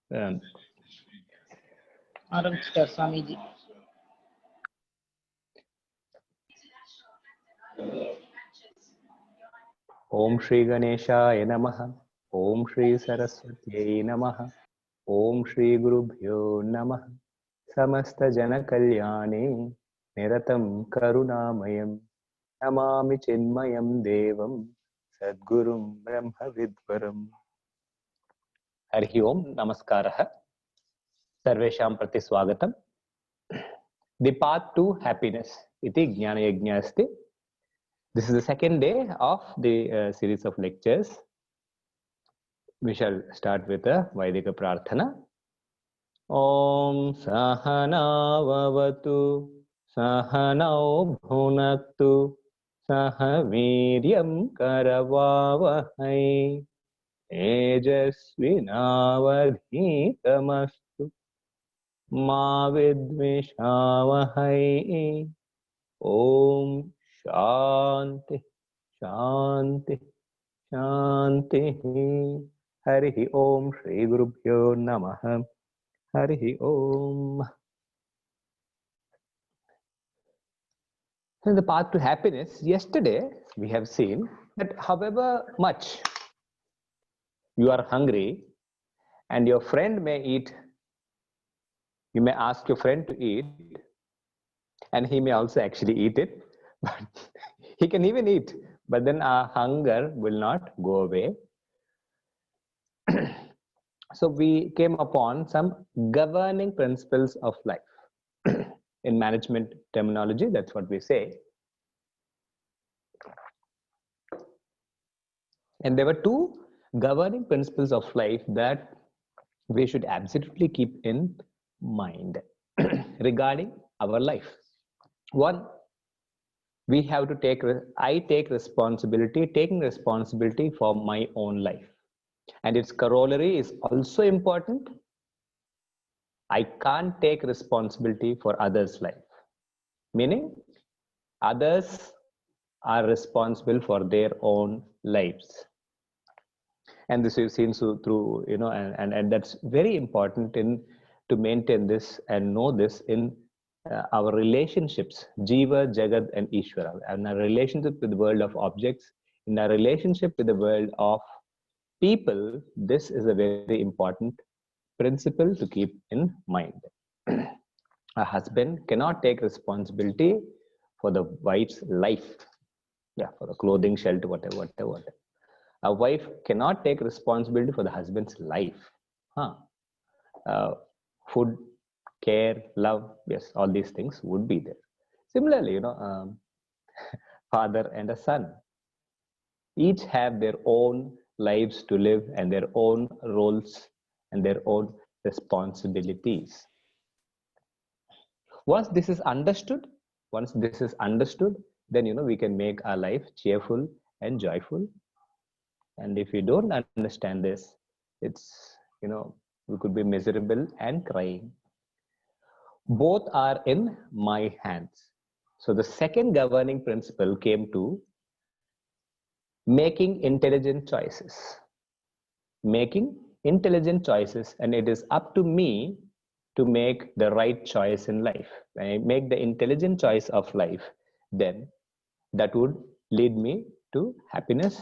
Um, Arunchita Swamiji. Om Shri Ganeshaya Namaha. Om Shri Saraswatyai Namaha. Om Shri Gurubhyo Namaha. Samasta Jana Kalyane Niratam Karunamayam Namami Chinmayam Devam Sadgurum Brahma Vidvaram. Harihi Om Namaskaraha. Sarvesham Prati Swagatam. The path to happiness. Iti Jnana Yajna Asti. This is the second day of the series of lectures. We shall start with a Vaidika Prarthana. Om Sahana Vavatu Sahanao Bhunaktu Sahaviryam Karavavahai Tejasvinavadhitamastu Ma Vidvishavahai. Om Shanti Shanti Shanti. Harihi Om Shri Gurubhyo Namaha. Harihi Om. In the path to happiness, yesterday we have seen that however much you are hungry and your friend may eat, you may ask your friend to eat and he may also actually eat it, but he can even eat, but then our hunger will not go away. So we came upon some governing principles of life. In management terminology, that's what we say. And there were two governing principles of life that we should absolutely keep in mind regarding our life. One, we have to take taking responsibility for my own life, and its corollary is also important. I can't take responsibility for others' life, meaning others are responsible for their own lives. And this we've seen through, and that's very important to maintain this and know this in our relationships, Jiva, Jagat, and Ishvara, and our relationship with the world of objects, in our relationship with the world of people. This is a very important principle to keep in mind. A husband cannot take responsibility for the wife's life, for the clothing, shelter, whatever. A wife cannot take responsibility for the husband's life. Food, care, love, yes, all these things would be there. Similarly, father and a son each have their own lives to live and their own roles and their own responsibilities. Once this is understood, then we can make our life cheerful and joyful. And if we don't understand this, it's we could be miserable and crying. Both are in my hands. So the second governing principle came to making intelligent choices. Making intelligent choices, and it is up to me to make the right choice in life. When I make the intelligent choice of life, then that would lead me to happiness.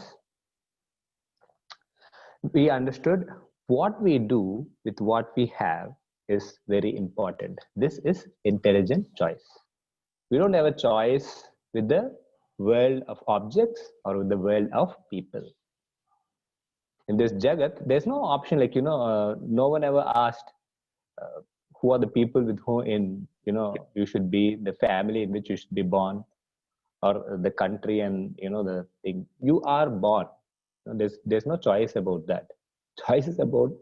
We understood what we do with what we have is very important. This is intelligent choice. We don't have a choice with the world of objects or with the world of people. In this Jagat, there's no option like, no one ever asked who are the people with whom you should be, the family in which you should be born, or the country and, the thing. You are born. There's no choice about that. Choice is about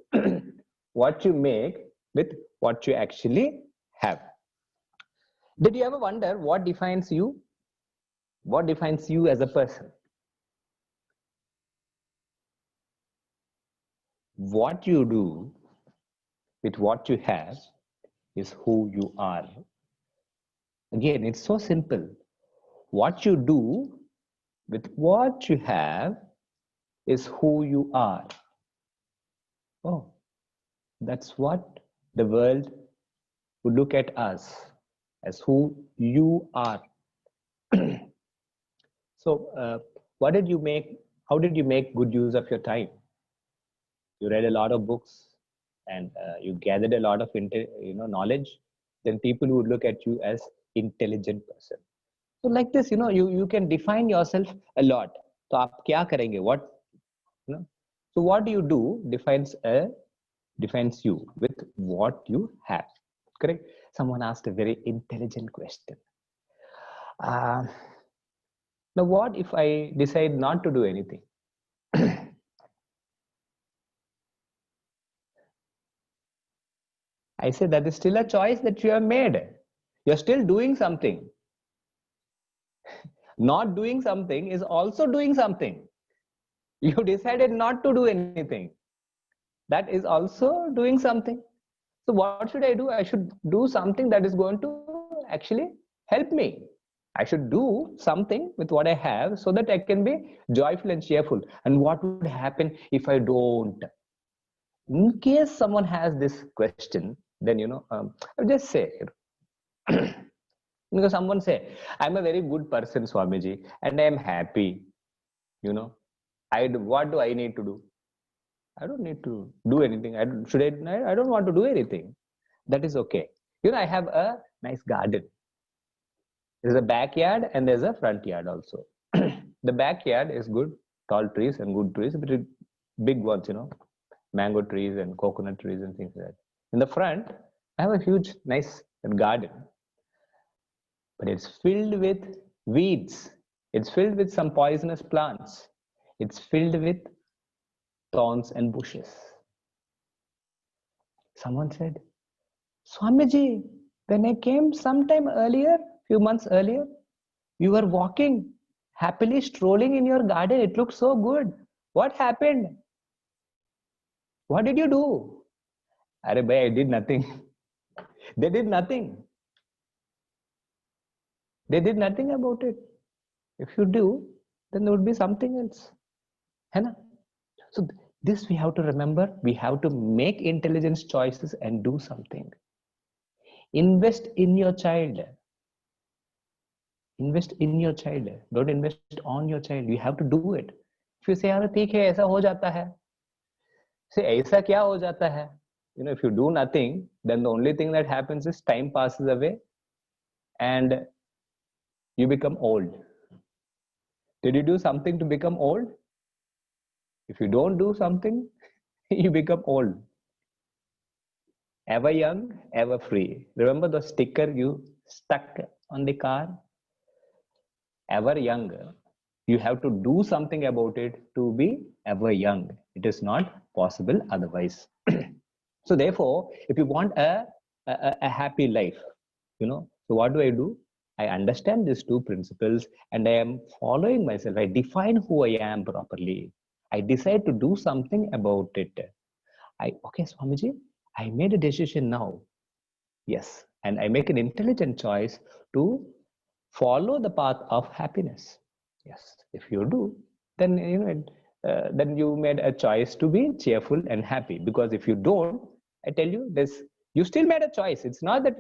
what you make with what you actually have. Did you ever wonder what defines you? What defines you as a person? What you do with what you have is who you are. Again, it's so simple. What you do with what you have is who you are. Oh, That's what the world would look at us as who you are. So, what did you make? How did you make good use of your time? You read a lot of books, and you gathered a lot of knowledge. Then people would look at you as intelligent person. So, like this, you can define yourself a lot. So, आप क्या करेंगे? What you know? So, what you do defines you with what you have. Correct? Someone asked a very intelligent question. Uh, Now, what if I decide not to do anything? I say that is still a choice that you have made. You're still doing something. Not doing something is also doing something. You decided not to do anything. That is also doing something. So, what should I do? I should do something that is going to actually help me. I should do something with what I have so that I can be joyful and cheerful. And what would happen if I don't? In case someone has this question, then I'll just say, because someone say, I'm a very good person, Swamiji, and I am happy. What do I need to do? I don't need to do anything. I don't want to do anything. That is okay. I have a nice garden. There's a backyard and there's a front yard also. The backyard is good, tall trees and good trees, but big ones, mango trees and coconut trees and things like that. In the front, I have a huge, nice garden, but it's filled with weeds. It's filled with some poisonous plants. It's filled with thorns and bushes. Someone said, Swamiji, when I came sometime earlier, few months earlier, you were walking, happily strolling in your garden. It looked so good. What happened? What did you do? Arey bhai, I did nothing. They did nothing. They did nothing about it. If you do, then there would be something else. Hai na? So this we have to remember. We have to make intelligence choices and do something. Invest in your child. Invest in your child. Don't invest on your child. You have to do it. If you say, यार ठीक है ऐसा हो जाता है. Say ऐसा क्या हो जाता है? If you do nothing, then the only thing that happens is time passes away and you become old. Did you do something to become old? If you don't do something, you become old. Ever young, ever free. Remember the sticker you stuck on the car? Ever young. You have to do something about it to be ever young. It is not possible otherwise. So therefore, if you want a happy life, so what do? I understand these two principles and I am following myself. I define who I am properly. I decide to do something about it. Okay, Swamiji, I made a decision now. Yes, and I make an intelligent choice to follow the path of happiness. Yes, if you do, then then you made a choice to be cheerful and happy. Because if you don't, I tell you, you still made a choice. It's not that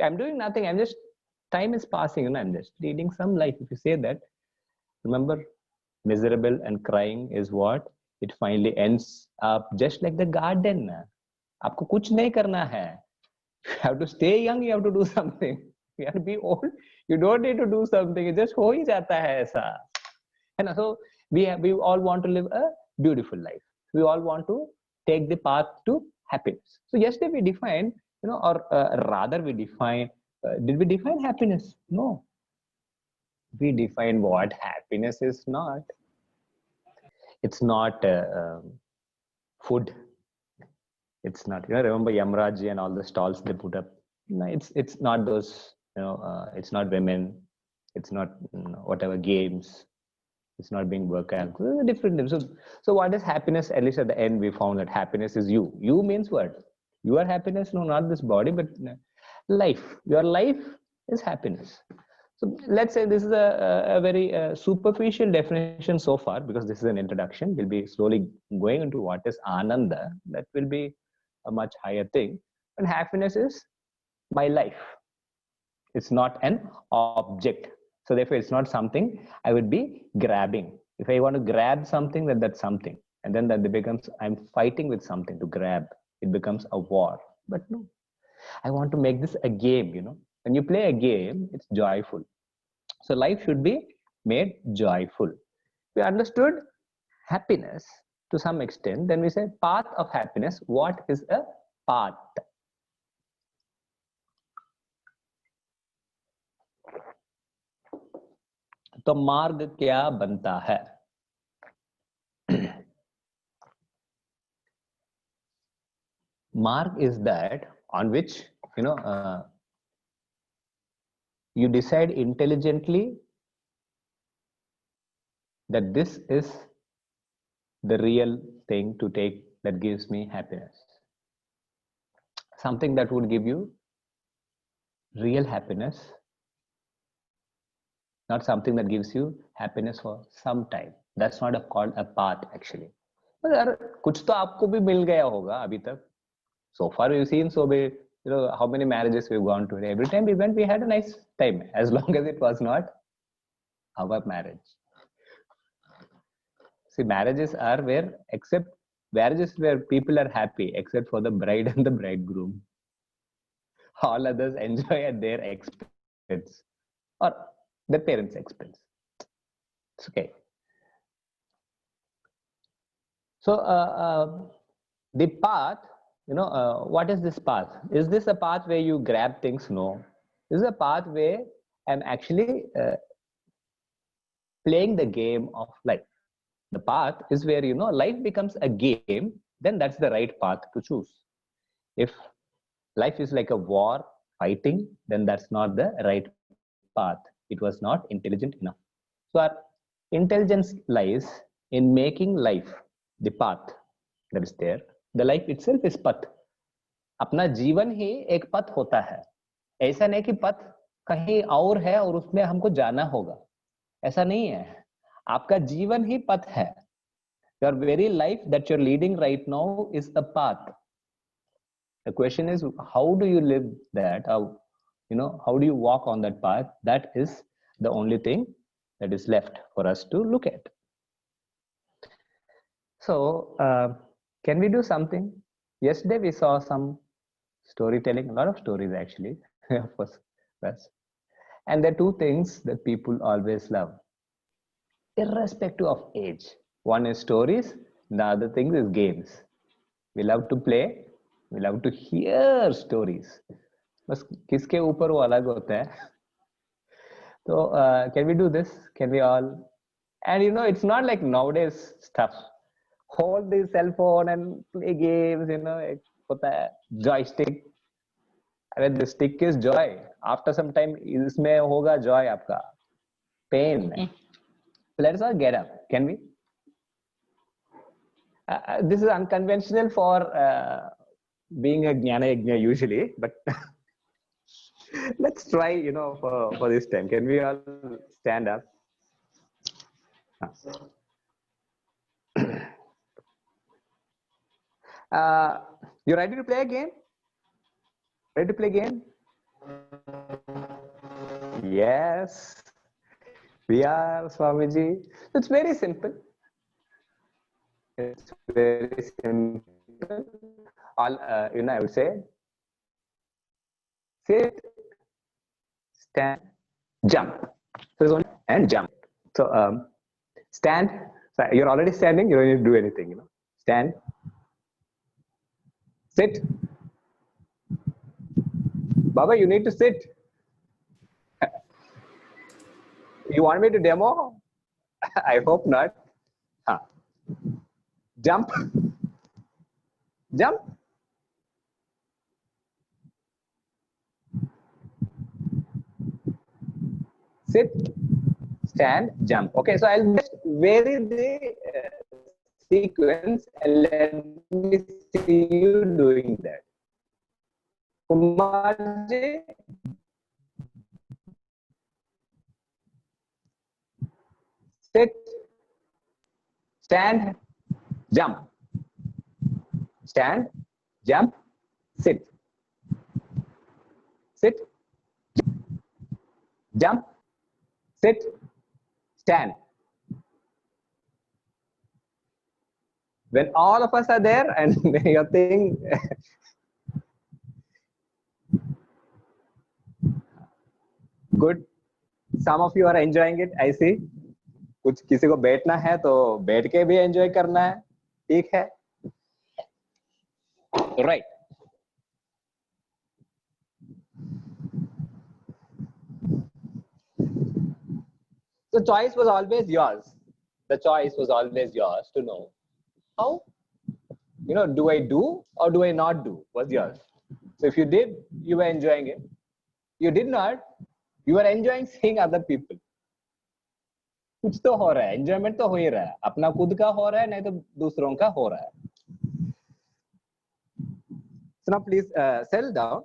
I'm doing nothing. I'm just time is passing, I'm just leading some life. If you say that, remember, miserable and crying is what it finally ends up just like the garden. आपको कुछ नहीं करना है. You have to stay young. You have to do something. You have to be old. You don't need to do something. It just हो ही जाता है ऐसा. And so we all want to live a beautiful life. We all want to take the path to happiness. So yesterday we defined, or rather we define. Did we define happiness? No. We define what happiness is not. It's not food. It's not. Remember Yamraji and all the stalls they put up. No, it's not those. It's not women. It's not whatever games. It's not being worked out. Different. So what is happiness? At least at the end, we found that happiness is you. You means what? Your happiness, no, not this body, but life. Your life is happiness. So let's say this is a very superficial definition so far, because this is an introduction. We'll be slowly going into what is Ananda. That will be a much higher thing. And happiness is my life. It's not an object. So therefore, it's not something I would be grabbing. If I want to grab something, then that's something. And then that becomes, I'm fighting with something to grab. It becomes a war. But no, I want to make this a game, you know. When you play a game, it's joyful. So life should be made joyful. We understood happiness to some extent. Then we say path of happiness. What is a path? तो मार्ग क्या बनता है? Mark is that on which, you know, you decide intelligently that this is the real thing to take that gives me happiness. Something that would give you real happiness, not something that gives you happiness for some time. That's not called a path actually. But यार कुछ तो आपको भी मिल गया होगा अभी तक. So far we've seen so many, you know, how many marriages we've gone to. Every time we went, we had a nice time, as long as it was not our marriage. See, marriages are where people are happy, except for the bride and the bridegroom. All others enjoy at their expense or their parents' expense. It's okay. So the path, you know, what is this path? Is this a path where you grab things? No. This is a path where I'm actually playing the game of life. The path is where, you know, life becomes a game, then that's the right path to choose. If life is like a war, fighting, then that's not the right path. It was not intelligent enough. So our intelligence lies in making life the path that is there. The life itself is path. अपना जीवन ही एक पथ होता है. ऐसा नहीं कि पथ कहीं और है और उसमें हमको जाना होगा. ऐसा नहीं है. आपका जीवन ही पथ है. Your very life that you're leading right now is a path. The question is, how do you live that? How, you know, how do you walk on that path? That is the only thing that is left for us to look at. So, can we do something? Yesterday we saw some storytelling, a lot of stories actually, of course. And there are two things that people always love, irrespective of age. One is stories, the other thing is games. We love to play, we love to hear stories. बस किसके ऊपर वो अलग होता है. So can we do this? Can we all? And you know, it's not like nowadays stuff. Hold the cell phone and play games, you know, एक होता है joystick. अरे the stick is joy. After some time इसमें होगा joy आपका. Pain. Let's all get up. Can we? This is unconventional for being a Jnana Yajna usually, but let's try, you know, for this time. Can we all stand up? You ready to play a game? Ready to play a game? Yes. We are, Swamiji. It's very simple. It's very simple. All, you know, I would say, sit, stand, jump. So and jump. So stand. So you're already standing. You don't need to do anything. You know, stand, sit. Baba, you need to sit. You want me to demo? I hope not. Huh. Jump. Jump. Sit, stand, jump. Okay, so I'll just vary the sequence and let me see you doing that. Kumarji, sit, stand, jump. Stand, jump, sit, sit, jump, sit, stand. When all of us are there and you're thinking, good, some of you are enjoying it, I see. कुछ किसी को बैठना है तो बैठ के भी enjoy करना है, ठीक है, right. The choice was always yours. The choice was always yours to know how, do I do or do I not do was yours. So if you did, you were enjoying it. You did not, you were enjoying seeing other people. कुछ तो हो रहा है, enjoyment तो हो ही रहा है, अपना खुद का हो रहा है, नहीं तो दूसरों का हो रहा है. So now please settle down.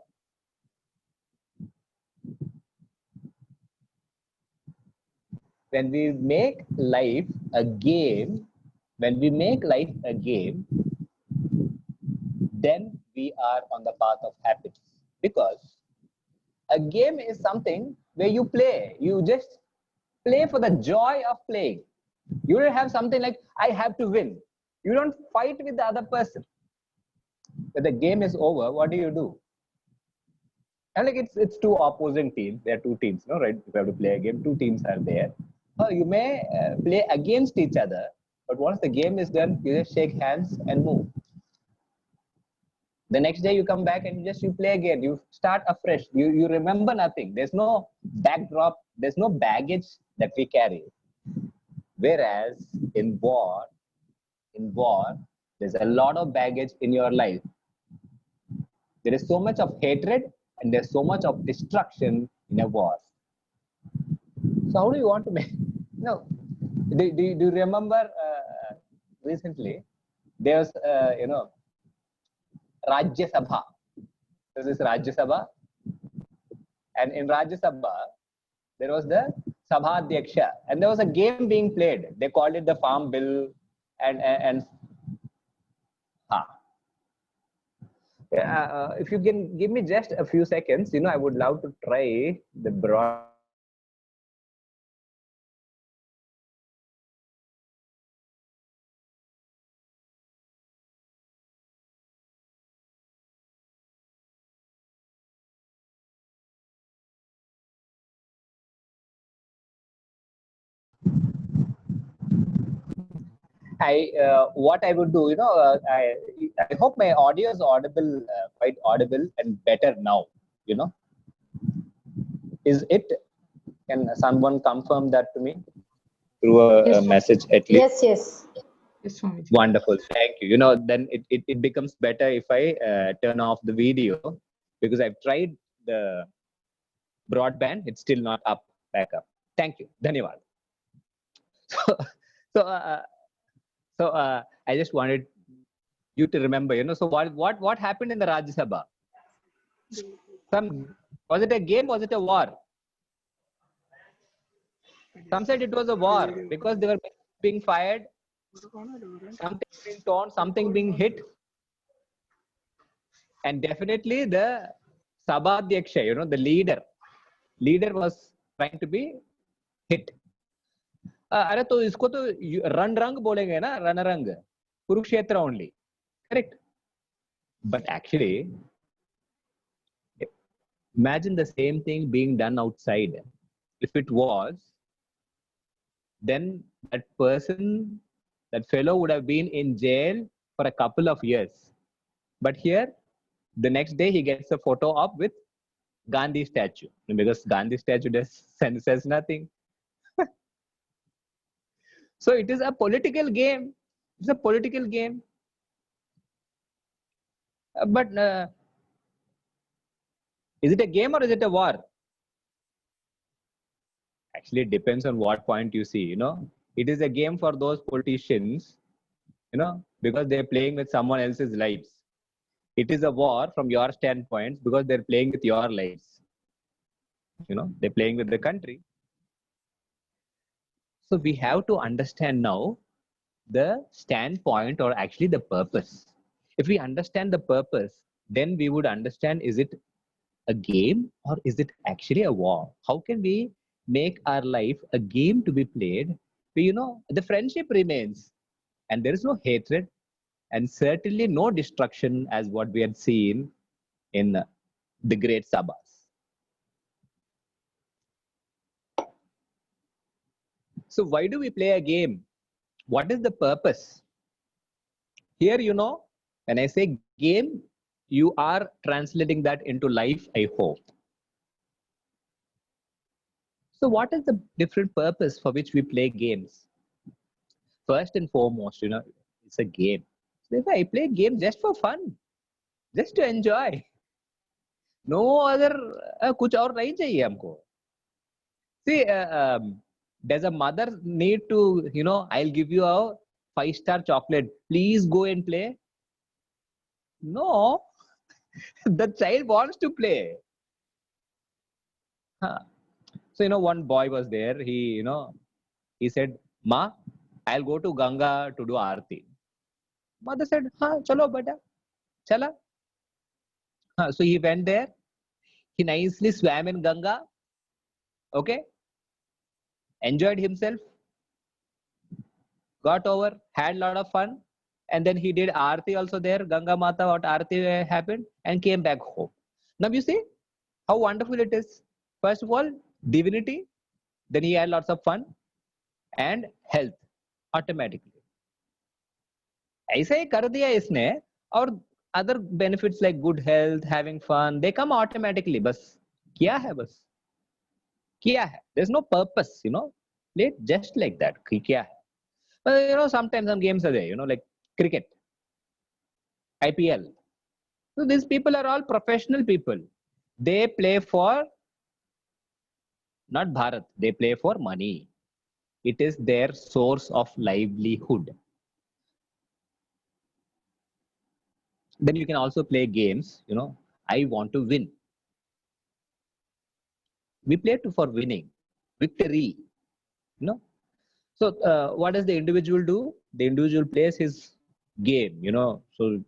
When we make life a game, then we are on the path of happiness. Because a game is something where you play. You just play for the joy of playing. You don't have something like, I have to win. You don't fight with the other person. When the game is over, what do? And like it's two opposing teams. There are two teams, right? If you have to play a game, two teams are there. You may play against each other, but once the game is done, you just shake hands and move. The next day you come back and you play again. You start afresh. You remember nothing. There's no backdrop. There's no baggage that we carry. Whereas in war, there's a lot of baggage in your life. There is so much of hatred and there's so much of destruction in a war. So how do you want to make? No. Do you remember recently there was Rajya Sabha. There's this Rajya Sabha, and in Rajya Sabha there was the Sabhadhyaksha, and there was a game being played. They called it the Farm Bill, and if you can give me just a few seconds, I would love to try the broad. What I would do, I hope my audio is audible, quite audible and better now. Is it? Can someone confirm that to me through a message at least? Yes. Wonderful, thank you. Then it becomes better if I turn off the video, because I've tried the broadband, it's still not back up. Thank you, dhanyawad. So I just wanted you to remember, so what happened in the Rajya Sabha? Was it a game? Was it a war? Some said it was a war because they were being fired, something being torn, something being hit, and definitely the Sabhadhyaksha, the leader was trying to be hit. अरे तो इसको तो रणरंग बोलेंगे ना, रणरंग, Kurukshetra only, correct? But actually, imagine the same thing being done outside. If it was, then that fellow would have been in jail for a couple of years. But here, the next day he gets a photo op with Gandhi statue, because Gandhi statue says nothing. So it is a political game. It's a political game. But is it a game or is it a war? Actually, it depends on what point you see. It is a game for those politicians, because they're playing with someone else's lives. It is a war from your standpoint because they're playing with your lives. They're playing with the country. So we have to understand now the standpoint, or actually the purpose. If we understand the purpose, then we would understand, is it a game or is it actually a war? How can we make our life a game to be played where, the friendship remains and there is no hatred and certainly no destruction as what we had seen in the great Sabas. So why do we play a game? What is the purpose? Here, when I say game, you are translating that into life, I hope. So what is the different purpose for which we play games? First and foremost, it's a game. So if I play game just for fun, just to enjoy. No other, कुछ और नहीं चाहिए हमको. See, does a mother need to, I'll give you a 5-star chocolate. Please go and play. No, the child wants to play. Huh. So, one boy was there. He said, Ma, I'll go to Ganga to do Aarti. Mother said, हाँ चलो बेटा चला. So he went there. He nicely swam in Ganga. Okay. Enjoyed himself. Got over. Had a lot of fun. And then he did Aarti also there. Ganga Mata, what Aarti happened. And came back home. Now you see how wonderful it is. First of all, divinity. Then he had lots of fun. And health. Automatically. ऐसे ही कर दिया इसने और other benefits like good health, having fun, they come automatically. बस किया है बस किया है. There's no purpose, play just like that. किया है. But sometimes some games are there, like cricket, IPL. So these people are all professional people. They play for not Bharat. They play for money. It is their source of livelihood. Then you can also play games, I want to win. We play for winning, victory, So what does the individual do? The individual plays his game, So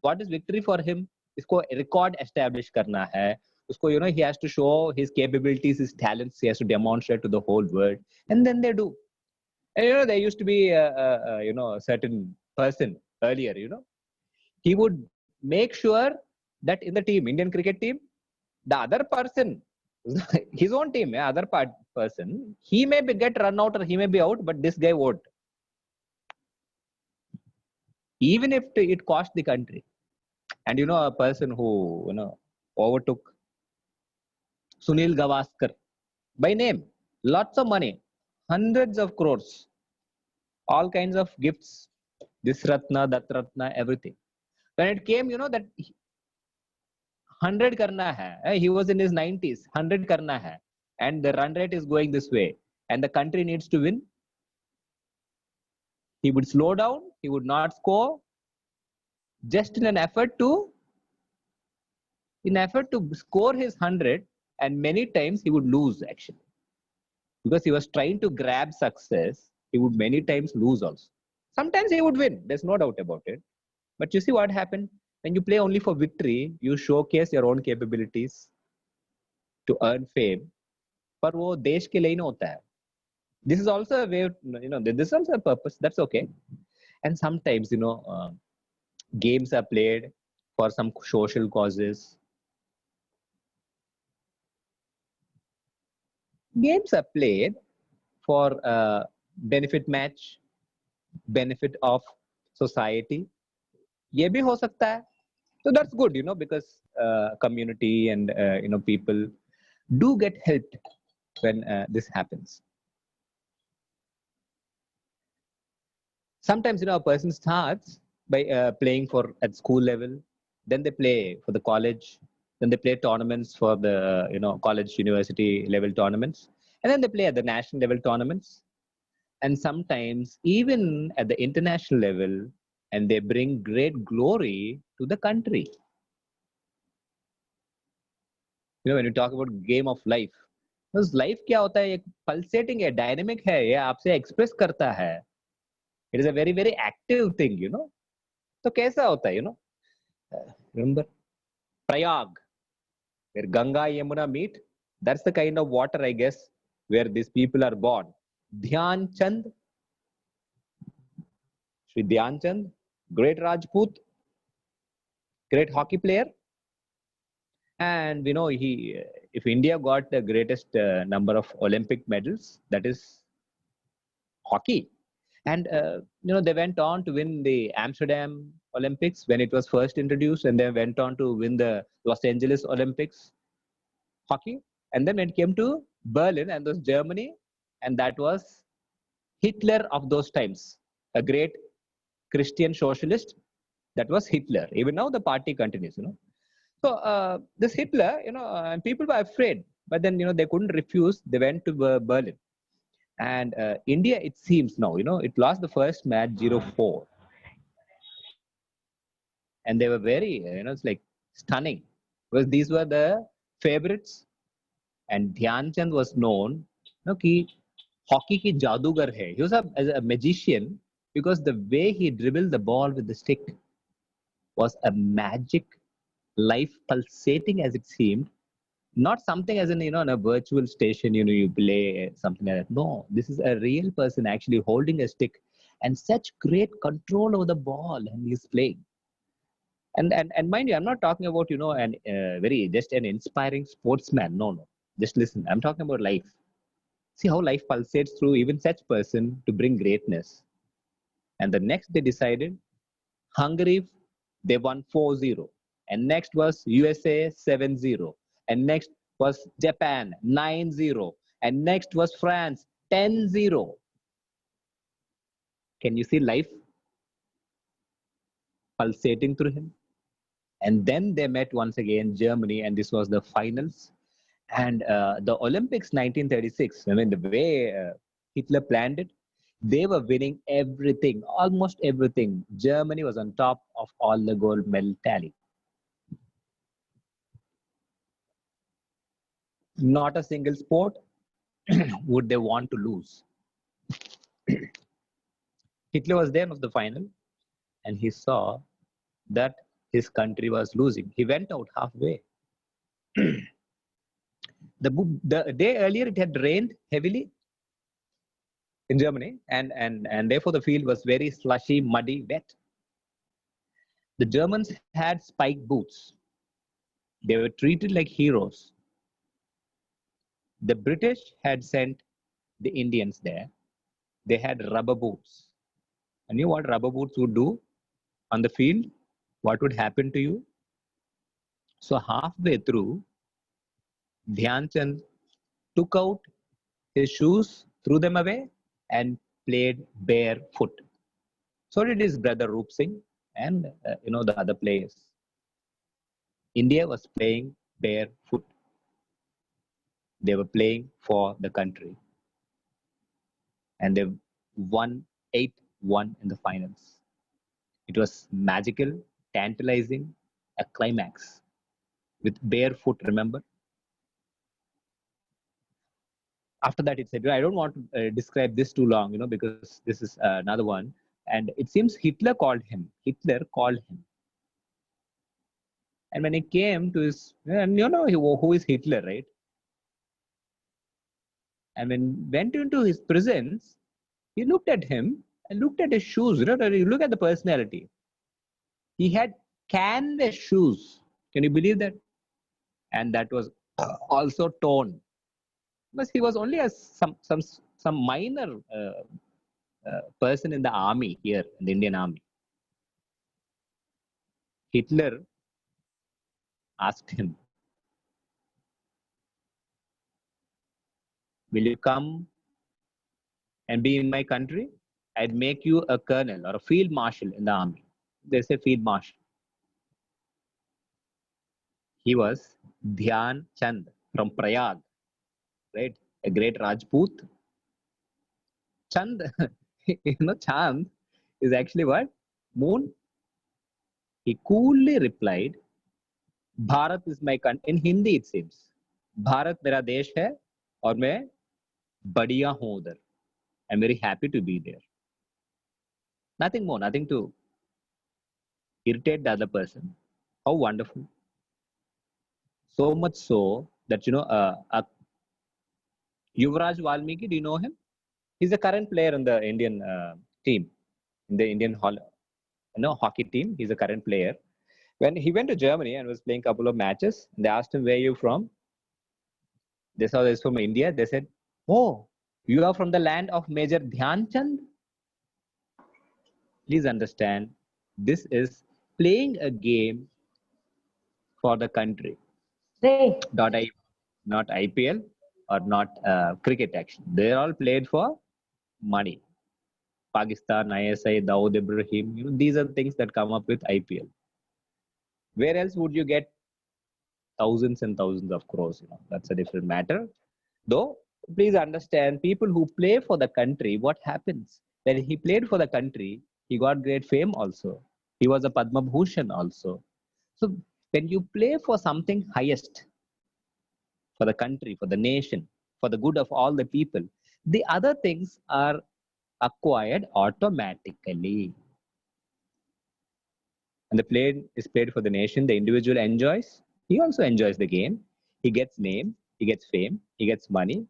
what is victory for him? Isko record establish karna hai. Usko, he has to show his capabilities, his talents. He has to demonstrate to the whole world. And then they do. And, there used to be, a certain person earlier, He would make sure that in the team, Indian cricket team, the other person, his own team, other person, he may get run out or he may be out, but this guy won't. Even if it cost the country. And a person who, overtook Sunil Gavaskar by name, lots of money, hundreds of crores, all kinds of gifts, this Ratna, that Ratna, everything. When it came, that 100 karna hai, he was in his 90s, 100 karna hai, and the run rate is going this way, and the country needs to win. He would slow down, he would not score, just in an effort to score his 100, and many times he would lose actually. Because he was trying to grab success, he would many times lose also. Sometimes he would win, there's no doubt about it. But you see what happened? When you play only for victory, you showcase your own capabilities to earn fame. पर वो देश के लिए नहीं होता है. This is also a way, this is also a purpose. That's okay. And sometimes, games are played for some social causes. Games are played for benefit match, benefit of society. ये भी हो सकता है. So that's good, because community and people do get helped when this happens. Sometimes a person starts by playing at school level, then they play for the college, then they play tournaments for the college university level tournaments, and then they play at the national level tournaments, and sometimes even at the international level, and they bring great glory to the country. When you talk about game of life, because life क्या होता है? एक pulsating है, dynamic है, ये आपसे express करता है. It is a very very active thing, तो कैसा होता है, Remember Prayag, where Ganga Yamuna meet? That's the kind of water, I guess, where these people are born. Dhyan Chand, Sri Dhyan Chand, great Rajput, great hockey player. And we know if India got the greatest number of Olympic medals, that is hockey. And they went on to win the Amsterdam Olympics when it was first introduced, and they went on to win the Los Angeles Olympics hockey. And then when it came to Berlin, and those Germany, and that was Hitler of those times, a great Christian socialist. That was Hitler. Even now, the party continues. So this Hitler, and people were afraid, but then they couldn't refuse. They went to Berlin, and India, it seems now, it lost the first match 0-4, and they were very, it's like stunning because these were the favorites, and Dhyan Chand was known, कि hockey ki jadugar hai. He was as a magician because the way he dribbled the ball with the stick was a magic, life pulsating as it seemed. Not something as in, on a virtual station, you play something like that. No, this is a real person actually holding a stick and such great control over the ball and he's playing. And mind you, I'm not talking about, an very just an inspiring sportsman. No. Just listen. I'm talking about life. See how life pulsates through even such person to bring greatness. And the next they decided, Hungary, they won 4-0. And next was USA 7-0. And next was Japan 9-0. And next was France 10-0. Can you see life pulsating through him? And then they met once again Germany, and this was the finals. And the Olympics 1936, I mean, the way Hitler planned it, they were winning everything, almost everything. Germany was on top of all the gold medal tally. Not a single sport would they want to lose. Hitler was there of the final, and he saw that his country was losing. He went out halfway. The day earlier, it had rained heavily in Germany, and therefore the field was very slushy, muddy, wet. The Germans had spiked boots. They were treated like heroes. The British had sent the Indians there. They had rubber boots. And you know what rubber boots would do on the field? What would happen to you? So halfway through, Dhyan Chand took out his shoes, threw them away, and played barefoot. So did his brother Roop Singh and the other players. India was playing barefoot. They were playing for the country. And they won 8-1 in the finals. It was magical, tantalizing, a climax with barefoot, remember? After that, it said, I don't want to describe this too long, because this is another one. And it seems Hitler called him. And when he came to his, and who is Hitler, right? And when went into his presence, he looked at him and looked at his shoes. You look at the personality. He had canvas shoes. Can you believe that? And that was also torn. Because he was only some minor person in the army here, in the Indian army. Hitler asked him, will you come and be in my country? I'd make you a colonel or a field marshal in the army. They say field marshal. He was Dhyan Chand from Prayag, right? A great Rajput. Chand, Chand is actually what? Moon. He coolly replied, Bharat is my country. In Hindi it seems. Bharat मेरा देश है और मैं बढ़िया हूँ उधर. I'm very happy to be there. Nothing more, nothing to irritate the other person. How wonderful. So much so that, Yuvraj Valmiki, do you know him? He's a current player in the Indian team, in the Indian hockey team. He's a current player. When he went to Germany and was playing a couple of matches, they asked him, where are you from? They saw this from India. They said, oh, you are from the land of Major Dhyan Chand? Please understand, this is playing a game for the country. Right. Not IPL or not cricket action. They're all played for money. Pakistan, ISI, Dawood Ibrahim, these are things that come up with IPL. Where else would you get thousands and thousands of crores? That's a different matter. Though, please understand, people who play for the country, what happens? When he played for the country, he got great fame also. He was a Padma Bhushan also. So when you play for something highest, for the country, for the nation, for the good of all the people, the other things are acquired automatically. And the play is played for the nation, the individual enjoys. He also enjoys the game. He gets name, he gets fame, he gets money.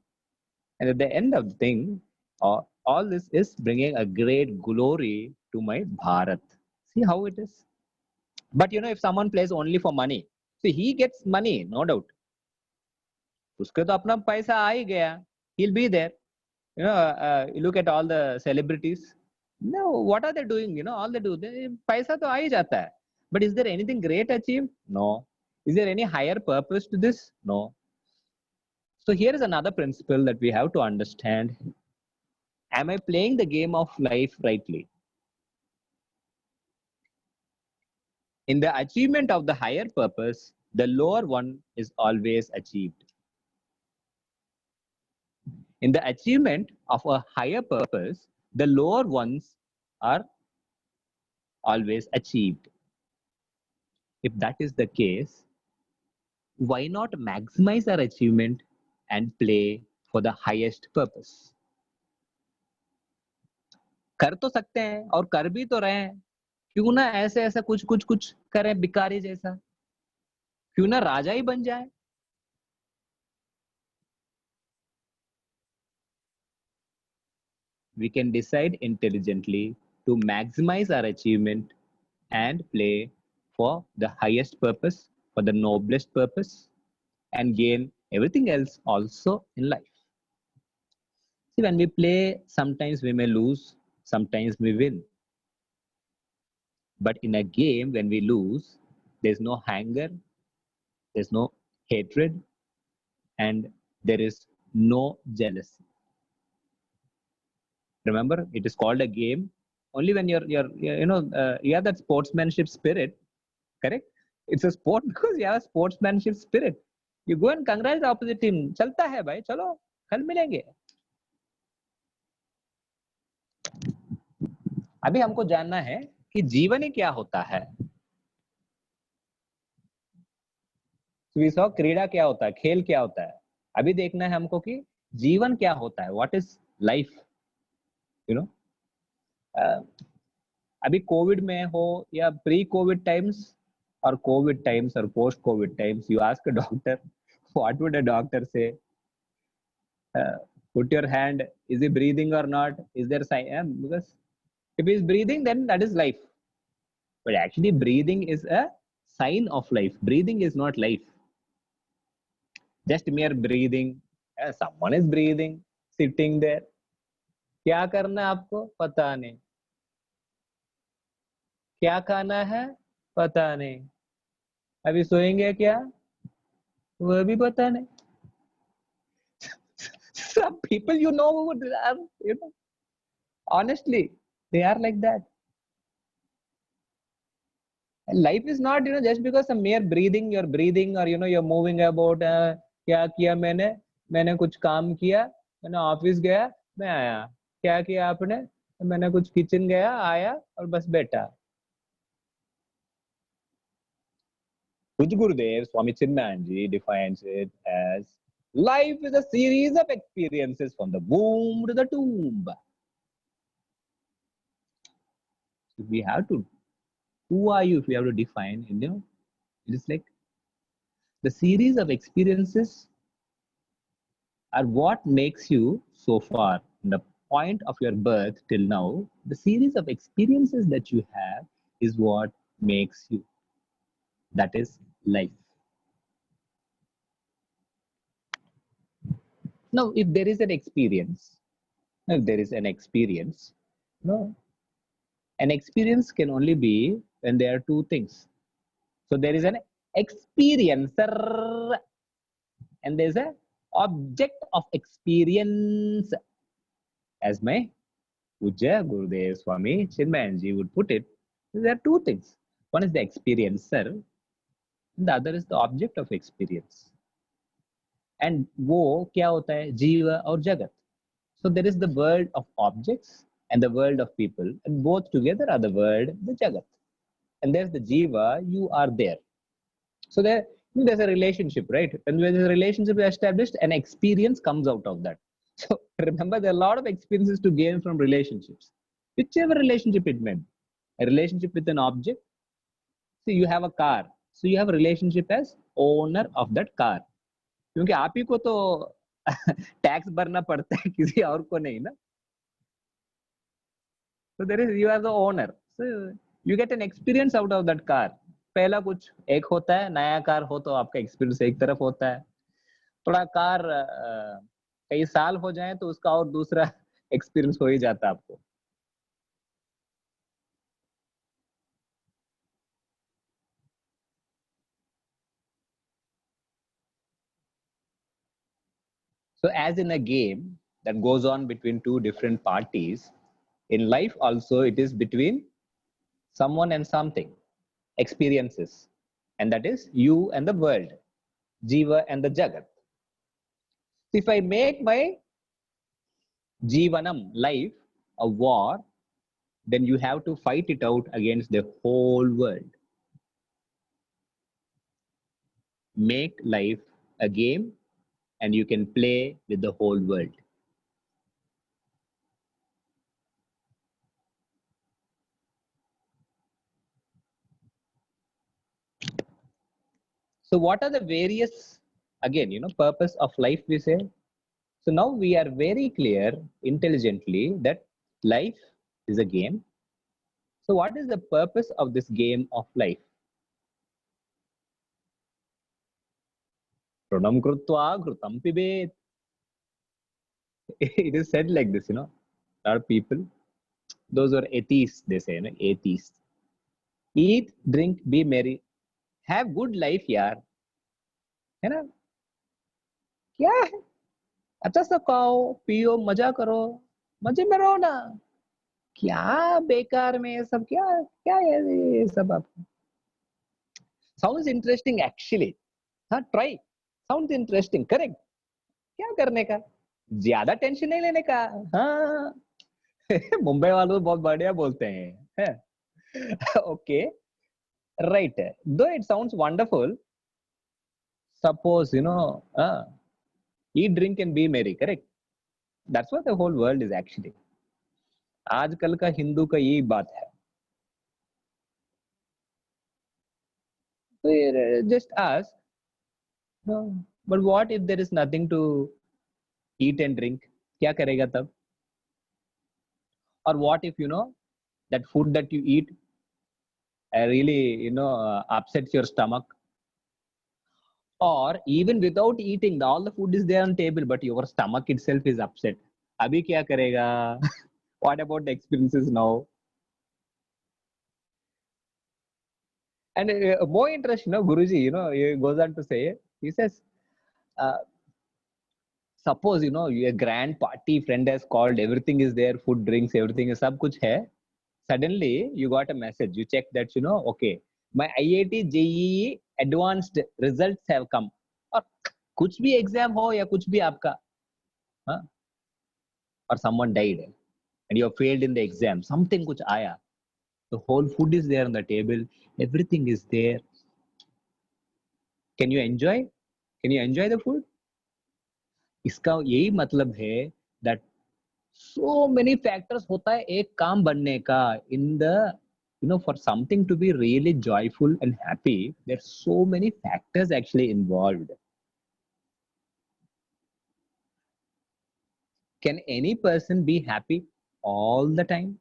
And at the end of the thing, all this is bringing a great glory to my Bharat. See how it is. But if someone plays only for money, see, he gets money, no doubt. उसके तो अपना पैसा आ ही गया. He'll be there. You look at all the celebrities. No, what are they doing? All they do, paisa to aa hi jata hai. But is there anything great achieved? No. Is there any higher purpose to this? No. So here is another principle that we have to understand. Am I playing the game of life rightly? In the achievement of the higher purpose, the lower one is always achieved. In the achievement of a higher purpose, the lower ones are always achieved. If that is the case, why not maximize our achievement and play for the highest purpose? कर तो सकते हैं और कर भी तो रहे हैं. क्यों ना ऐसे ऐसा कुछ कुछ कुछ करें भिखारी जैसा? क्यों ना राजा ही बन जाए? We can decide intelligently to maximize our achievement and play for the highest purpose, for the noblest purpose, and gain everything else also in life. See, when we play, sometimes we may lose, sometimes we win. But in a game, when we lose, there's no anger, there's no hatred, and there is no jealousy. Remember, it is called a game only when you have that sportsmanship spirit. Correct? It's a sport because you have a sportsmanship spirit. You go and congratulate the opposite team. चलता है भाई, चलो कल मिलेंगे. अभी हमको जानना है कि जीवन ही क्या होता है. We saw क्रीड़ा क्या होता है, खेल क्या होता है. अभी देखना है हमको कि जीवन क्या होता है. What is life? अभी कोविड में हो या pre Covid times or COVID times or post-COVID times, you ask a doctor, what would a doctor say? Put your hand, is he breathing or not? Is there sign? Because if he is breathing, then that is life. But actually, breathing is a sign of life. Breathing is not life. Just mere breathing. Someone is breathing, sitting there. क्या करना है आपको? पता नहीं. क्या खाना है? पता नहीं. अभी सोएंगे क्या? वो भी पता नहीं. Some people honestly, they are like that. And life is not just because some mere breathing, you're breathing or you're moving about. क्या किया मैंने कुछ काम किया, मैंने ऑफिस गया, मैं आया. क्या किया आपने? मैंने कुछ किचन गया, आया और बस बैठा. Puj Gurudev Swami Chinmayanji defines it as life is a series of experiences from the womb to the tomb. So we have to, who are you if we have to define, It is like the series of experiences are what makes you so far. The point of your birth till now, the series of experiences that you have is what makes you. That is life. Now, if there is an experience, if there is an experience, no, an experience can only be when there are two things. So there is an experiencer and there's a object of experience. As my Ujjaya Gurudev Swami Chinmayanji would put it, there are two things. One is the experiencer, and the other is the object of experience. And वो क्या होता है? जीव और जगत. So there is the world of objects and the world of people, and both together are the world, the jagat. And there's the jiva, you are there. So there's a relationship, right? And when there's a relationship established, an experience comes out of that. So remember, there are a lot of experiences to gain from relationships, whichever relationship it may be. A relationship with an object. So you have a car. So you have a relationship as owner of that car. क्योंकि आप ही को तो tax भरना पड़ता है, किसी और को नहीं ना. So there is, you are the owner. So you get an experience out of that car. पहला कुछ एक होता है, नया कार हो तो आपका एक्सपीरियंस एक तरफ होता है. थोड़ा कार कई साल हो जाए तो उसका और दूसरा एक्सपीरियंस हो ही जाता है आपको. So as in a game that goes on between two different parties, in life also it is between someone and something, experiences, and that is you and the world, jiva and the jagat. If I make my jivanam, life, a war, then you have to fight it out against the whole world. Make life a game and you can play with the whole world. So what are the various, again, purpose of life, we say? So now we are very clear intelligently that life is a game. So what is the purpose of this game of life? Pranam krutva ghrutam pibet. It is said like this, a lot of people, those are atheists, they say, atheists. Eat, drink, be merry, have good life, yaar. है ना? क्या है? अच्छा सा खाओ, पियो, मजा करो, मजे में रहो ना. क्या बेकार में सब, क्या क्या है ये सब आपको? Sounds interesting actually. हाँ, try. Sounds interesting, correct. क्या करने का? ज्यादा टेंशन नहीं लेने का. हाँ. मुंबई वालों बहुत बढ़िया बोलते हैं. Okay, right. Though it sounds wonderful, suppose eat, drink and be merry, correct. That's what the whole world is actually. आजकल का हिंदू का यही बात है. So just ask, but what if there is nothing to eat and drink? क्या करेगा तब? Or what if that food that you eat really upsets your stomach? Or even without eating, all the food is there on table, but your stomach itself is upset. अभी क्या करेगा? What about the experiences now? And more interesting, Guruji, he goes on to say, he says, suppose, a grand party, friend has called, everything is there, food, drinks, everything is, सब कुछ है. Suddenly, you got a message, you check that, okay, my IIT JEE advanced results have come. और कुछ भी exam हो या कुछ भी आपका, हाँ? Or someone died and you have failed in the exam, something कुछ आया. The whole food is there on the table, everything is there. Can you enjoy? Can you enjoy the food? इसका यही मतलब है that so many factors होता है एक काम बनने का in the For something to be really joyful and happy, there's so many factors actually involved. Can any person be happy all the time?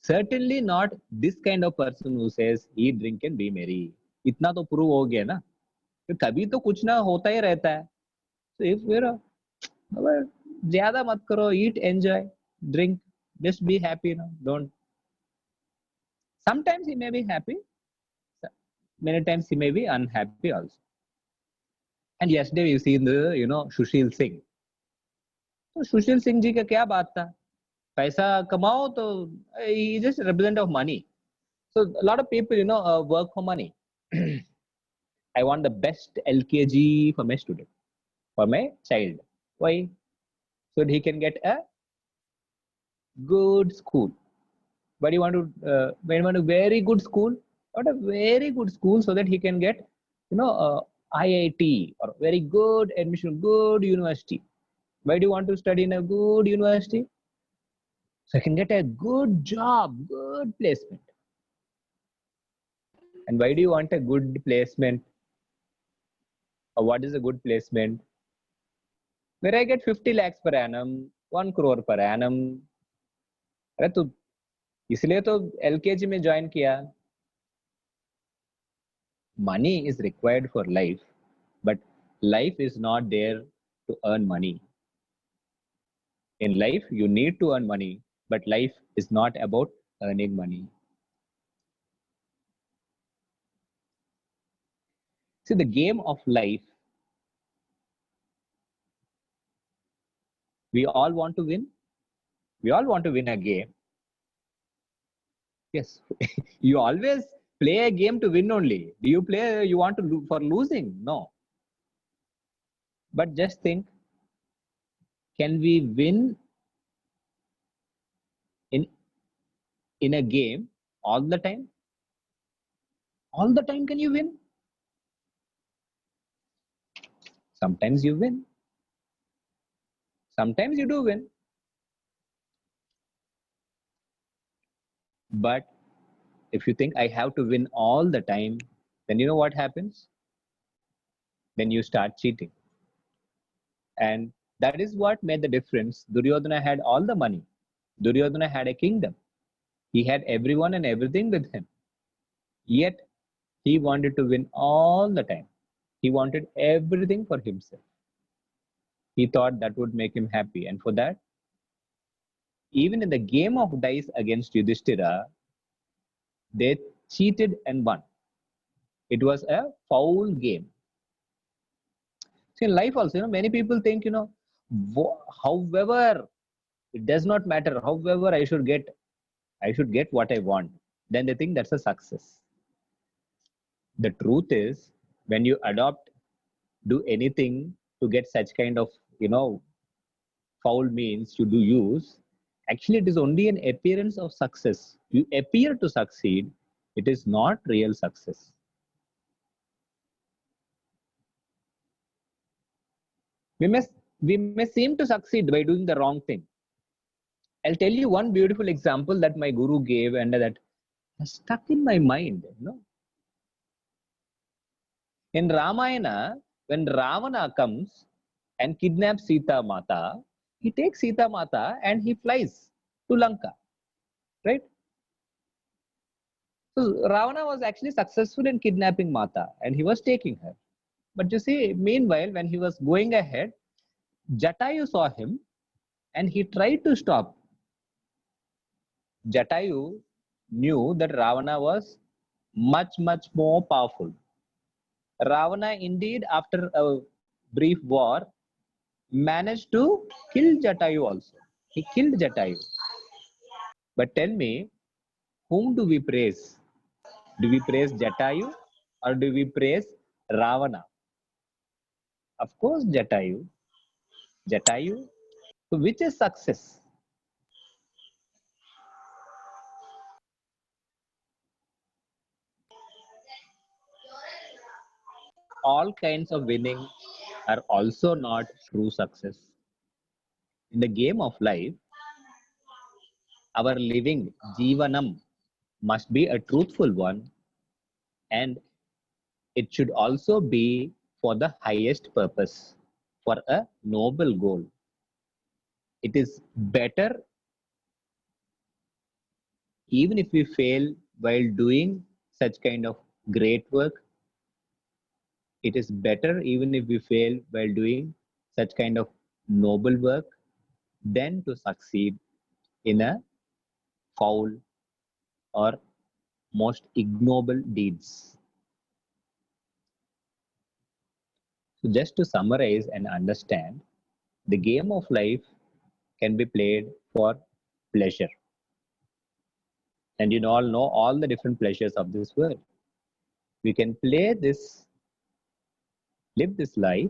Certainly not this kind of person who says eat, drink and be merry. इतना तो prove हो गया ना, तो कभी तो कुछ ना होता ही रहता है. So if we're ज्यादा मत करो, eat, enjoy, drink, just be happy, don't. Sometimes he may be happy, many times he may be unhappy also. And yesterday you see the Sushil Singh. तो सुशील सिंह जी का क्या बात था, पैसा कमाओ तो he just represent of money. So a lot of people work for money. I want the best LKG for my student, for my child. Why? So that he can get a good school. But you want a very good school, not a very good school, so that he can get IIT or very good admission, good university. Why do you want to study in a good university? So he can get a good job, good placement. And why do you want a good placement? Or what is a good placement? Where I get 50 lakhs per annum, 1 crore per annum. अरे तो इसलिए तो LKG में join किया. Money is required for life, but life is not there to earn money. In life, you need to earn money, but life is not about earning money. See, the game of life, we all want to win. We all want to win a game. Yes, you always play a game to win only. Do you play, you want to for losing? No. But just think, can we win in a game all the time? All the time can you win? Sometimes you win. Sometimes you do win. But if you think I have to win all the time, then you know what happens? Then you start cheating. And that is what made the difference. Duryodhana had all the money. Duryodhana had a kingdom. He had everyone and everything with him. Yet he wanted to win all the time. He wanted everything for himself. He thought that would make him happy. And for that, even in the game of dice against Yudhishthira, they cheated and won. It was a foul game. See, in life also, many people think, however, it does not matter. However, I should get what I want. Then they think that's a success. The truth is, when you do anything to get such kind of, foul means you do use, actually it is only an appearance of success. You appear to succeed. It is not real success. We may seem to succeed by doing the wrong thing. I'll tell you one beautiful example that my guru gave and that has stuck in my mind. In Ramayana, when Ravana comes and kidnaps Sita Mata, he takes Sita Mata and he flies to Lanka, right? So Ravana was actually successful in kidnapping Mata and he was taking her. But you see, meanwhile, when he was going ahead, Jatayu saw him and he tried to stop. Jatayu knew that Ravana was much, much more powerful. Ravana indeed, after a brief war, managed to kill Jatayu also. He killed Jatayu. But tell me, whom do we praise? Do we praise Jatayu or do we praise Ravana? Of course, Jatayu. Jatayu. So which is success? All kinds of winning are also not true success. In the game of life, Our living jivanam must be a truthful one, and it should also be for the highest purpose, for a noble goal. It is better even if we fail while doing such kind of great work. It is better even if we fail while doing such kind of noble work than to succeed in a foul or most ignoble deeds. So just to summarize and understand, the game of life can be played for pleasure. And you all know all the different pleasures of this world. We can play this, live this life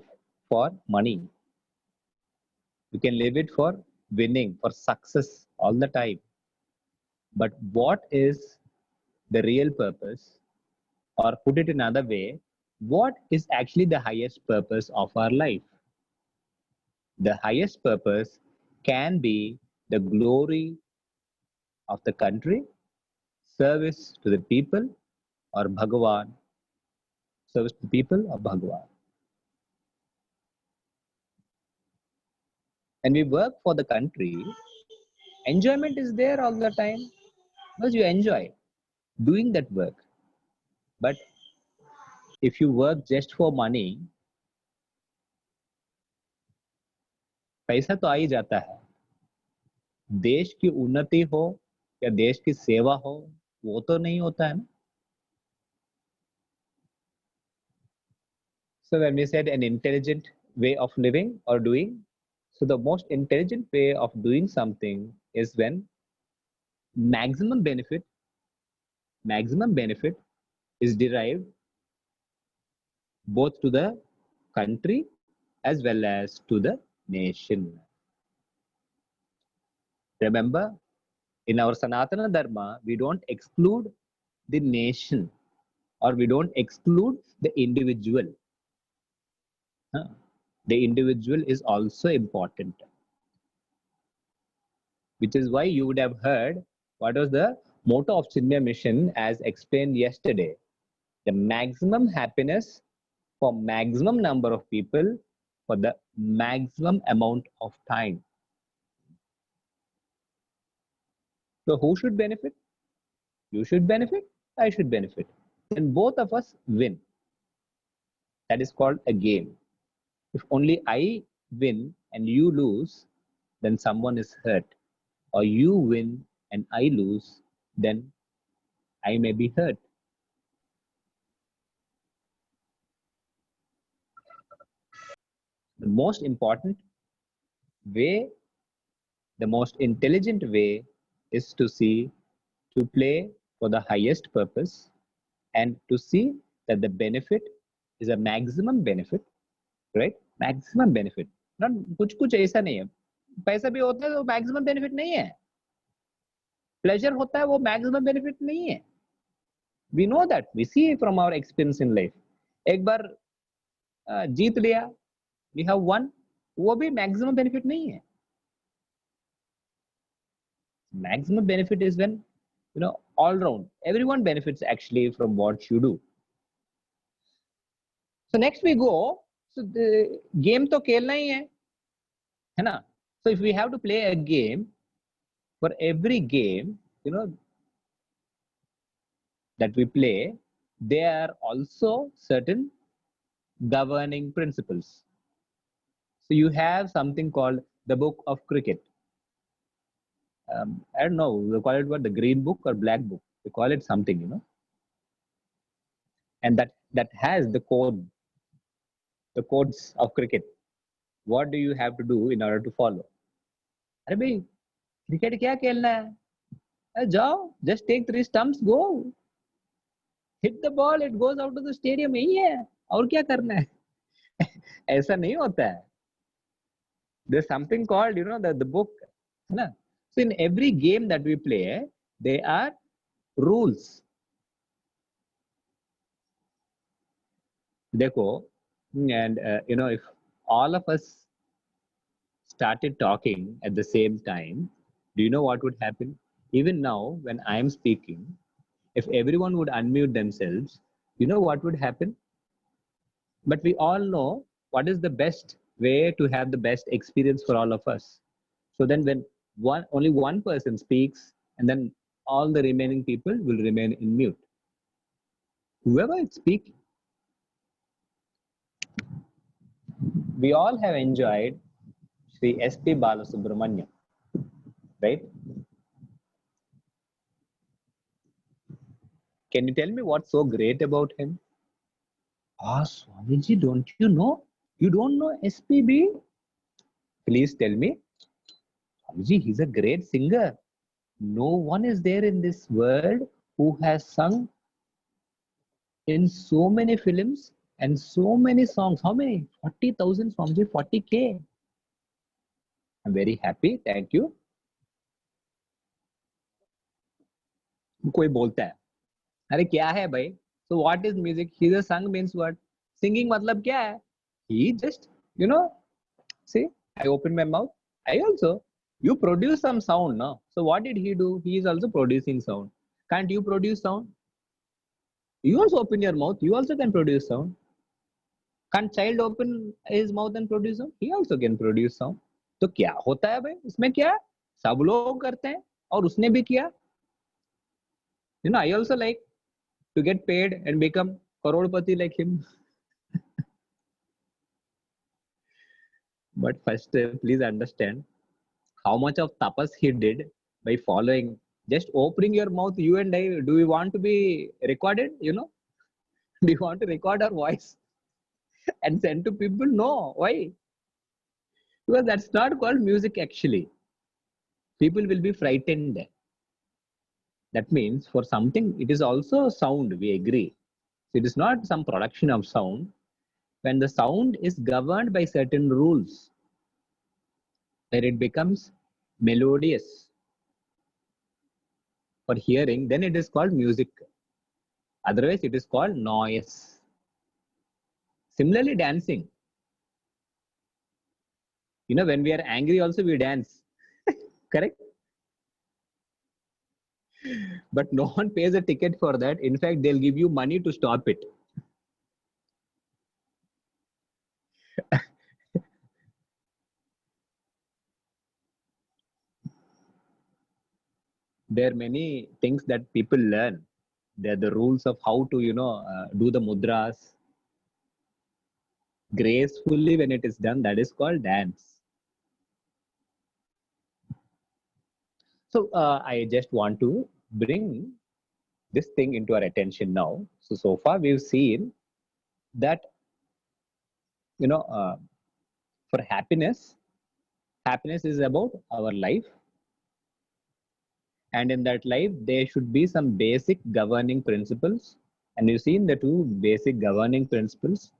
for money. We can live it for winning, for success all the time. But what is the real purpose? Or put it another way, what is actually the highest purpose of our life? The highest purpose can be the glory of the country, service to the people, or Bhagavan, service to the people or Bhagavan. And we work for the country, enjoyment is there all the time because you enjoy doing that work. But if you work just for money, पैसा तो आ ही जाता है, देश की उन्नति हो या देश की सेवा हो वो तो नहीं होता है ना. So when we said an intelligent way of living or doing, so the most intelligent way of doing something is when maximum benefit is derived both to the country as well as to the nation. Remember, in our Sanatana Dharma, we don't exclude the nation or we don't exclude the individual. The individual is also important, which is why you would have heard what was the motto of Chinmaya Mission as explained yesterday. The maximum happiness for maximum number of people for the maximum amount of time. So who should benefit? You should benefit, I should benefit. Then both of us win. That is called a game. If only I win and you lose, then someone is hurt. Or you win and I lose, then I may be hurt. The most important way, the most intelligent way is to see, to play for the highest purpose and to see that the benefit is a maximum benefit, right? Maximum benefit. Not कुछ कुछ ऐसा नहीं है, पैसा भी होता है तो maximum benefit नहीं है, pleasure होता है वो maximum benefit नहीं है. We know that, we see from our experience in life. एक बार जीत लिया, we have won, वो भी maximum benefit नहीं है. Maximum benefit is when, you know, all round everyone benefits actually from what you do. So next we go, so the game तो खेलना ही है ना? So if we have to play a game, for every game, you know, that we play, there are also certain governing principles. So you have something called the book of cricket. I don't know, they call it what, the green book or black book. They call it something, you know. And that has the codes of cricket. What do you have to do in order to follow? अरे भाई cricket क्या खेलना है? अरे जाओ, just take 3 stumps, go. Hit the ball, it goes out of the stadium, यही है. और क्या करना है? ऐसा नहीं होता है. There's something called, you know, the book. है ना? So in every game that we play, there are rules. देखो, and you know, if all of us started talking at the same time, do you know what would happen? Even now, when I am speaking, if everyone would unmute themselves, you know what would happen? But we all know what is the best way to have the best experience for all of us. So then when only one person speaks, and then all the remaining people will remain in mute. Whoever is speaking, we all have enjoyed Sri S.P. Balasubramaniam, right? Can you tell me what's so great about him? Ah, Swamiji, don't you know? You don't know SPB? Please tell me. Swamiji, he's a great singer. No one is there in this world who has sung in so many films and so many songs. How many? 40,000 Swamiji, 40K. I'm very happy. Thank you. कोई बोलता है अरे क्या है भाई so what is music he's a sung means what singing मतलब क्या है he just you know see I open my mouth I also you produce some sound no so what did he do he is also producing sound can't you produce sound you also open your mouth you also can produce sound can't child open his mouth and produce sound he also can produce sound तो क्या होता है भाई इसमें क्या है सब लोग करते हैं और उसने भी किया you know I also like to get paid and become crorepati like him. But first, please understand how much of tapas he did by following. Just opening your mouth, you and I, do we want to be recorded? You know, do you want to record our voice and send to people? No. Why? Because that's not called music actually. People will be frightened. That means for something, it is also sound, we agree. So it is not some production of sound. When the sound is governed by certain rules, where it becomes melodious for hearing, then it is called music. Otherwise, it is called noise. Similarly, dancing. You know, when we are angry, also we dance. Correct? But no one pays a ticket for that. In fact, they'll give you money to stop it. There are many things that people learn. There are the rules of how to, do the mudras gracefully when it is done. That is called dance. So I just want to bring this thing into our attention now. So far we've seen that, for happiness, happiness is about our life. And in that life, there should be some basic governing principles. And you've seen the two basic governing principles.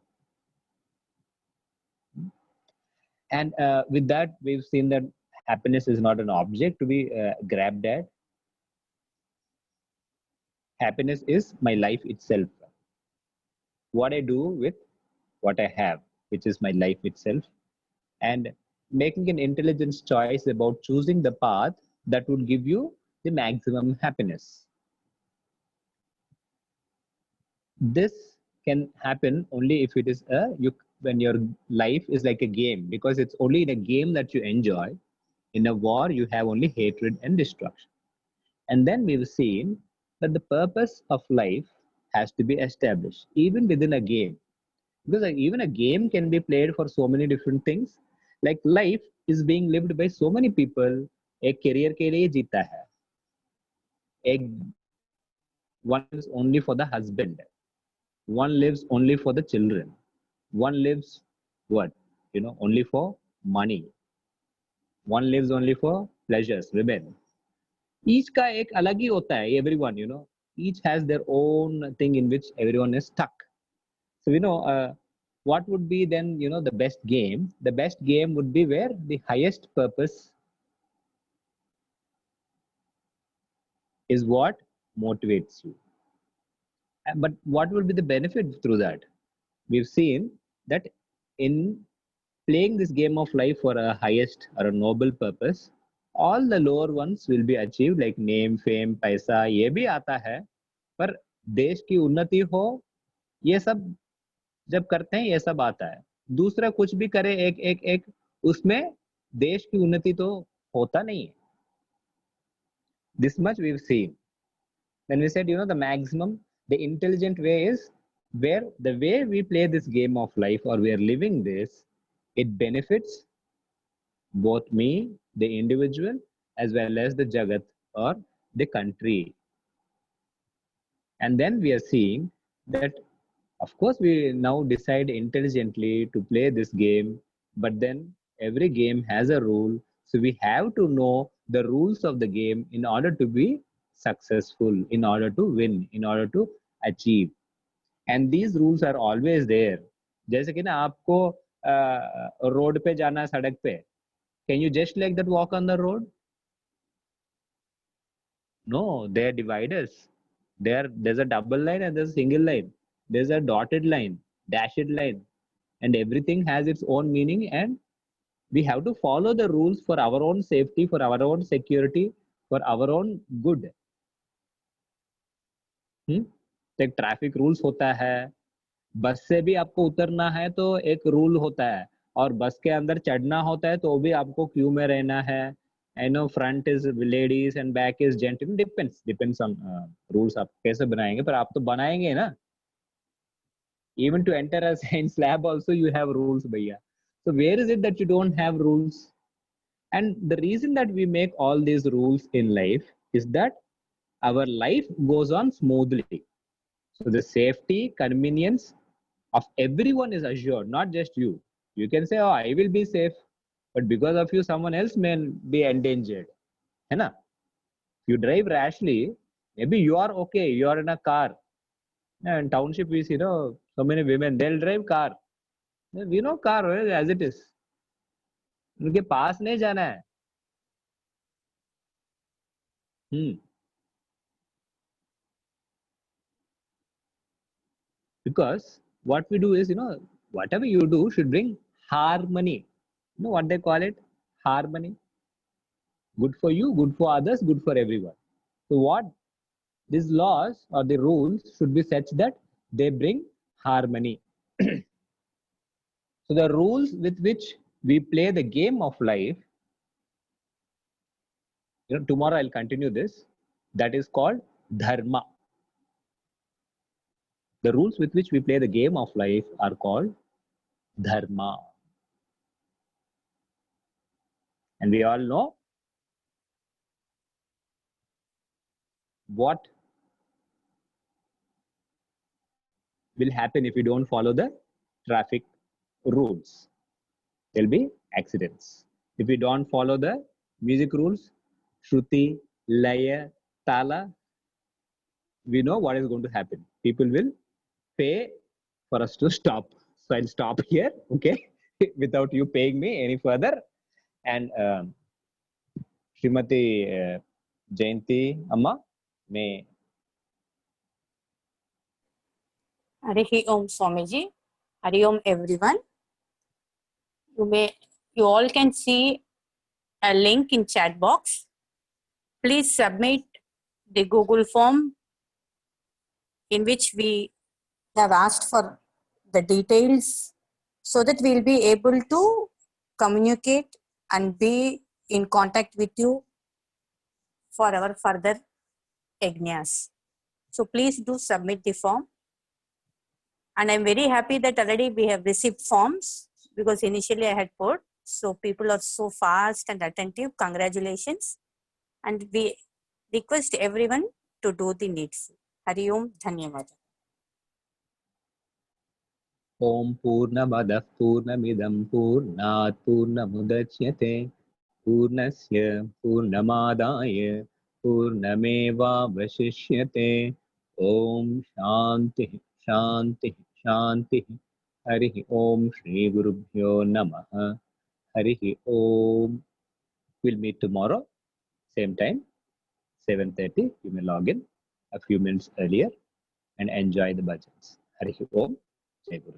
And with that, we've seen that happiness is not an object to be grabbed at. Happiness is my life itself. What I do with what I have, which is my life itself. And making an intelligent choice about choosing the path that would give you the maximum happiness. This can happen only if it is when your life is like a game, because it's only in a game that you enjoy. In a war, you have only hatred and destruction. And then we've seen that the purpose of life has to be established, even within a game. Because even a game can be played for so many different things. Like life is being lived by so many people. एक career के लिए जीता है. एक one lives only for the husband. One lives only for the children. One lives what? Only for money. One lives only for pleasures, women. Each का एक अलग ही होता है. Everyone, each has their own thing in which everyone is stuck. So, what would be then, the best game? The best game would be where the highest purpose is what motivates you. But what will be the benefit through that? We've seen that in playing this game of life for a highest or a noble purpose, all the lower ones will be achieved, like name, fame, पैसा, ये भी आता है, पर देश की उन्नति हो, ये सब जब करते हैं ये सब आता है. दूसरा कुछ भी करे एक एक एक, उसमें देश की उन्नति तो होता नहीं है. This much we've seen. Then we said, the maximum, the intelligent way is where the way we play this game of life or we are living this, it benefits both me, the individual, as well as the Jagat or the country. And then we are seeing that, of course, we now decide intelligently to play this game, but then every game has a rule. So we have to know the rules of the game in order to be successful, in order to win, in order to achieve. And these rules are always there. जैसे कि ना आपको road पे जाना है, सड़क पे, can you just like that walk on the road? No, they are dividers. There's a double line and there's a single line. There's a dotted line, dashed line, and everything has its own meaning. And we have to follow the rules for our own safety, for our own security, for our own good. तो एक traffic rules होता है. बस से भी आपको उतरना है तो एक रूल होता है, और बस के अंदर चढ़ना होता है तो भी आपको क्यू में रहना है. I know front is ladies and back is gentlemen. Depends on rules आप कैसे बनाएंगे, पर आप तो बनाएंगे ना. Even to enter a science lab also you have rules, भैया. So where is it that you don't have rules? And the reason that we make all these rules in life is that our life goes on smoothly. So the safety, convenience of everyone is assured, not just you. You can say, oh, I will be safe, but because of you, someone else may be endangered. है ना? You drive rashly, maybe you are okay, you are in a car. In township, we see, so many women, they'll drive car. We know car as it is. उनके पास नहीं जाना है. Because what we do is, whatever you do should bring harmony. You know what they call it? Harmony. Good for you, good for others, good for everyone. So what these laws or the rules should be such that they bring harmony. So the rules with which we play the game of life, tomorrow I'll continue this, that is called dharma. The rules with which we play the game of life are called dharma. And we all know what will happen if you don't follow the traffic rules. There'll be accidents. If you don't follow the music rules, Shruti, Laya, Tala, we know what is going to happen. People will pay for us to stop. So I'll stop here, okay, without you paying me any further. And Srimati Jayanti Amma, may. Harihi Om Swamiji. Hari Om everyone. You all can see a link in chat box. Please submit the Google form in which we have asked for the details so that we'll be able to communicate and be in contact with you for our further yajnas. So please do submit the form. And I'm very happy that already we have received forms, because initially I had put. So people are so fast and attentive. Congratulations. And we request everyone to do the needful. Hari Om, Dhanyavada. Om Purnamadah Purnamidam Purnat Purnamudachyate Purnasya Purnamadaya Purnameva Vashishyate. Om Shanti Shanti Shanti. Harihi Om Shri Gurubhyo Namaha. Harihi Om. We'll meet tomorrow, same time, 7:30. You may log in a few minutes earlier and enjoy the bhajans. Harihi Om. Jai Guru.